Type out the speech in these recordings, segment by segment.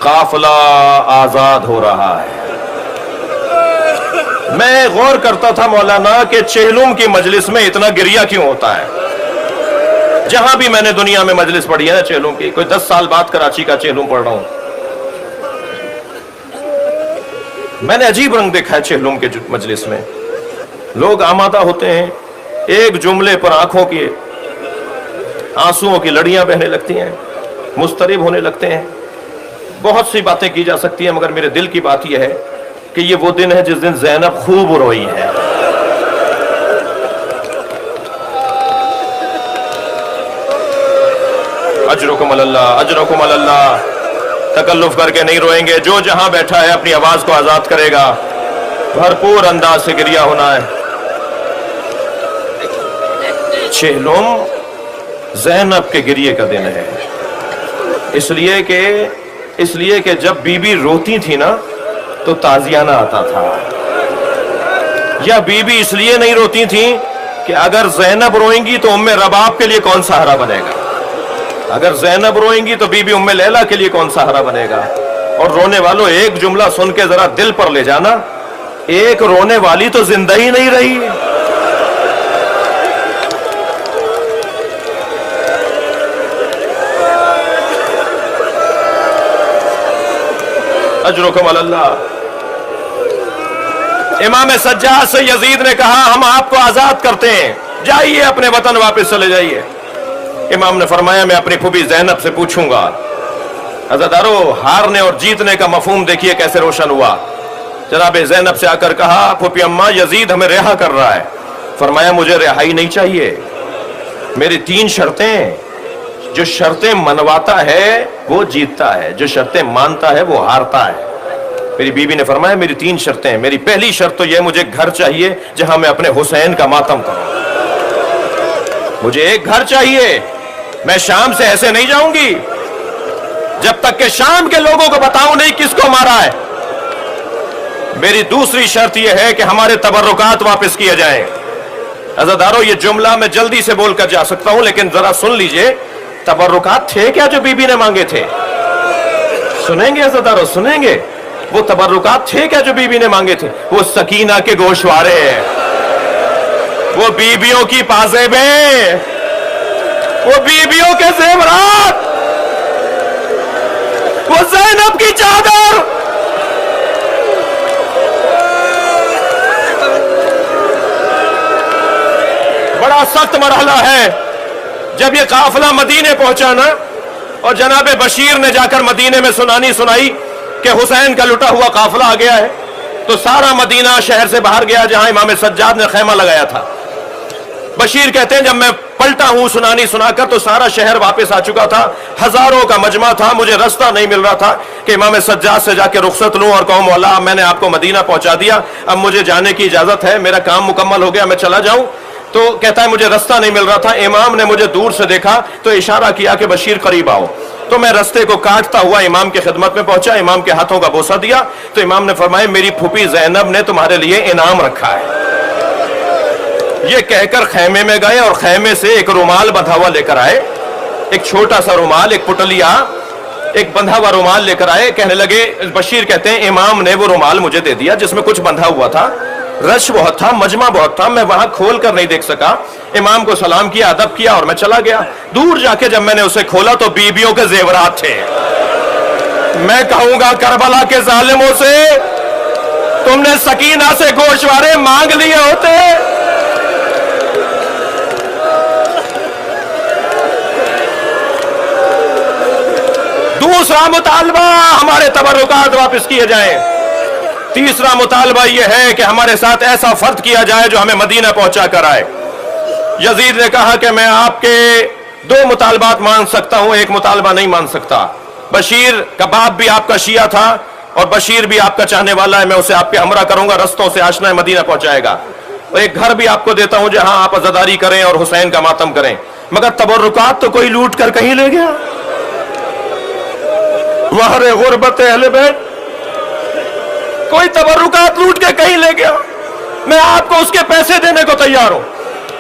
قافلہ آزاد ہو رہا ہے۔ میں غور کرتا تھا مولانا کہ چہلم کی مجلس میں اتنا گریہ کیوں ہوتا ہے؟ جہاں بھی میں نے دنیا میں مجلس پڑھی ہے نا چہلم کی، کوئی 10 سال بعد کراچی کا چہلم پڑھ رہا ہوں، میں نے عجیب رنگ دیکھا ہے چہلم کے مجلس میں۔ لوگ آمادہ ہوتے ہیں، ایک جملے پر آنکھوں کی آنسوؤں کی لڑیاں بہنے لگتی ہیں، مضطرب ہونے لگتے ہیں۔ بہت سی باتیں کی جا سکتی ہیں، مگر میرے دل کی بات یہ ہے کہ یہ وہ دن ہے جس دن زینب خوب روئی ہے۔ اجرکم اللہ، اجرکم اللہ۔ تکلف کر کے نہیں روئیں گے، جو جہاں بیٹھا ہے اپنی آواز کو آزاد کرے گا، بھرپور انداز سے گریہ ہونا ہے۔ چہلم زینب کے گریے کا دن ہے، اس لیے کہ جب بی بی روتی تھی نا تو تازیانہ آتا تھا، یا بی بی اس لیے نہیں روتی تھی کہ اگر زینب روئیں گی تو ام رباب کے لیے کون سہارا بنے گا، اگر زینب روئیں گی تو بی بی ام لیلہ کے لیے کون سہارا بنے گا۔ اور رونے والوں ایک جملہ سن کے ذرا دل پر لے جانا، ایک رونے والی تو زندہ ہی نہیں رہی۔ اجرکم اللہ۔ امام سجاد سے یزید نے کہا ہم آپ کو آزاد کرتے ہیں، جائیے اپنے وطن واپس چلے جائیے۔ امام نے فرمایا میں اپنی پھوپھی زینب سے پوچھوں گا۔ عزادارو، ہارنے اور جیتنے کا مفہوم دیکھیے کیسے روشن ہوا۔ جناب زینب سے آ کر کہا پھوپھی اماں یزید ہمیں رہا کر رہا ہے۔ فرمایا مجھے رہائی نہیں چاہیے، میری 3 شرطیں، جو شرطیں منواتا ہے وہ جیتتا ہے، جو شرطیں مانتا ہے وہ ہارتا ہے۔ میری بیوی نے فرمایا میری 3 شرطیں ہیں۔ میری پہلی شرط تو یہ مجھے گھر چاہیے جہاں میں اپنے حسین کا ماتم کروں، مجھے ایک گھر چاہیے، میں شام سے ایسے نہیں جاؤں گی جب تک کہ شام کے لوگوں کو بتاؤں نہیں کس کو مارا ہے۔ میری دوسری شرط یہ ہے کہ ہمارے تبرکات واپس کیے جائیں۔ عزادارو، یہ جملہ میں جلدی سے بول کر جا سکتا ہوں لیکن ذرا سن لیجئے، تبرکات تھے کیا جو بی بی نے مانگے تھے؟ سنیں گے عزادارو، سنیں گے؟ وہ تبرکات تھے کیا جو بی بی نے مانگے تھے؟ وہ سکینہ کے گوشوارے، وہ بیویوں کی پازیبیں، وہ بیویوں کے زیورات، وہ زینب کی چادر۔ بڑا سخت مرحلہ ہے جب یہ قافلہ مدینے پہنچا نا، اور جناب بشیر نے جا کر مدینے میں سنائی کہ حسین کا لٹا ہوا قافلہ آ گیا ہے، تو سارا مدینہ شہر سے باہر گیا جہاں امام سجاد نے خیمہ لگایا تھا۔ بشیر کہتے ہیں جب میں پلٹا ہوں سنا کر تو سارا شہر واپس آ چکا تھا، ہزاروں کا مجمع تھا، مجھے رستہ نہیں مل رہا تھا کہ امام سجاد سے جا کے رخصت لوں اور کہوں مولا میں نے آپ کو مدینہ پہنچا دیا، اب مجھے جانے کی اجازت ہے، میرا کام مکمل ہو گیا، میں چلا جاؤں۔ تو کہتا ہے مجھے رستہ نہیں مل رہا تھا، امام نے مجھے دور سے دیکھا تو اشارہ کیا کہ بشیر قریب آؤ، تو میں رستے کو کاٹتا ہوا امام کی خدمت میں پہنچا، امام کے ہاتھوں کا بوسہ دیا تو امام نے فرمایا میری پھوپھی زینب نے تمہارے لیے انعام رکھا ہے۔ یہ کہہ کر خیمے میں گئے اور خیمے سے ایک رومال بندھا ہوا لے کر آئے، ایک چھوٹا سا رومال، ایک پٹلیا، ایک بندھا ہوا رومال لے کر آئے۔ کہنے لگے، بشیر کہتے ہیں امام نے وہ رومال مجھے دے دیا جس میں کچھ بندھا ہوا تھا، رش بہت تھا، مجمع بہت تھا، میں وہاں کھول کر نہیں دیکھ سکا، امام کو سلام کیا، ادب کیا اور میں چلا گیا۔ دور جا کے جب میں نے اسے کھولا تو بیویوں کے زیورات تھے۔ میں کہوں گا کربلا کے ظالموں سے تم نے سکینہ سے گوشوارے مانگ لیے ہوتے۔ دوسرا مطالبہ ہمارے تبرکات واپس کیے جائیں۔ تیسرا مطالبہ یہ ہے کہ ہمارے ساتھ ایسا فرد کیا جائے جو ہمیں مدینہ پہنچا کر آئے۔ یزید نے کہا کہ میں آپ کے 2 مطالبات مان سکتا ہوں، ایک مطالبہ نہیں مان سکتا۔ بشیر کا باپ بھی آپ کا شیعہ تھا اور بشیر بھی آپ کا چاہنے والا ہے، میں اسے آپ کے ہمراہ کروں گا، رستوں سے آشنا مدینہ پہنچائے گا، اور ایک گھر بھی آپ کو دیتا ہوں جہاں آپ عزاداری کریں اور حسین کا ماتم کریں۔ مگر تبرکات تو کوئی لوٹ کر کہیں لے گیا، مہر غربت اہل بیت کوئی تبرکات لوٹ کے کہیں لے گیا، میں آپ کو اس کے پیسے دینے کو تیار ہوں۔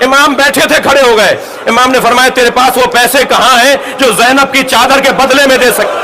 امام بیٹھے تھے، کھڑے ہو گئے، امام نے فرمایا تیرے پاس وہ پیسے کہاں ہیں جو زینب کی چادر کے بدلے میں دے سکتے؟